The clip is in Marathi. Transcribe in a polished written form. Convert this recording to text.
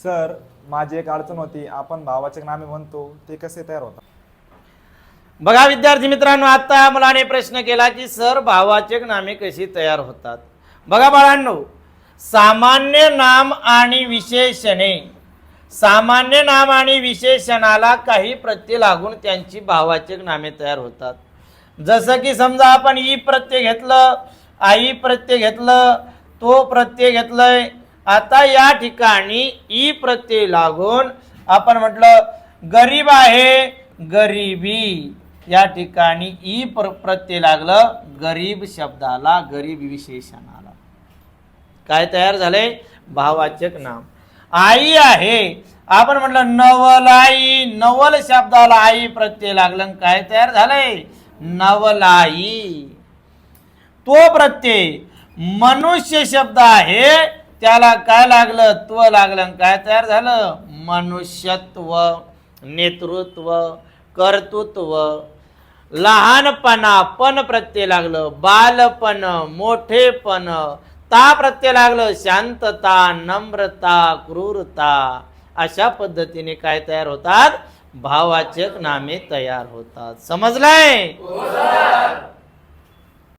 सर माझी एक अडचण होती, आपण भावाचक नामे म्हणतो ते कसे तयार होतात? बघा विद्यार्थी मित्रांनो, आता मुलाने प्रश्न केला की सर भाववाचक नामे कशी तयार होतात. बघा बाळांनो, सामान्य नाम आणि विशेषणे, सामान्य नाम आणि विशेषणाला काही प्रत्यय लागून त्यांची भाववाचक नामे तयार होतात. जसं की समजा आपण ई प्रत्यय घेतलं, आई प्रत्यय घेतलं, तो प्रत्यय घेतलंय. आता या ठिकाणी ई प्रत्यय लागून आपण म्हटलं गरीब आहे, गरिबी. या ठिकाणी ई प्रत्यय लागलं गरीब शब्दाला, गरीब विशेषणाला. काय तयार झाले? भाववाचक नाम. आई आहे, आपण म्हटलं नवलाई, नवल शब्दाला आई प्रत्यय लागलं, काय तयार झालंय? नवलाई. तो प्रत्यय मनुष्य शब्द आहे, त्याला काय लागलं? त्व लागलं, काय तयार झालं? मनुष्यत्व. नेतृत्व, कर्तृत्व. लहानपणा, पण प्रत्यय लागलं. बालपण, मोठेपण. ता प्रत्यय लागलं. शांतता, नम्रता, क्रूरता. अशा पद्धतीने काय तयार होतात? भाववाचक नामे तयार होतात. समजलंय?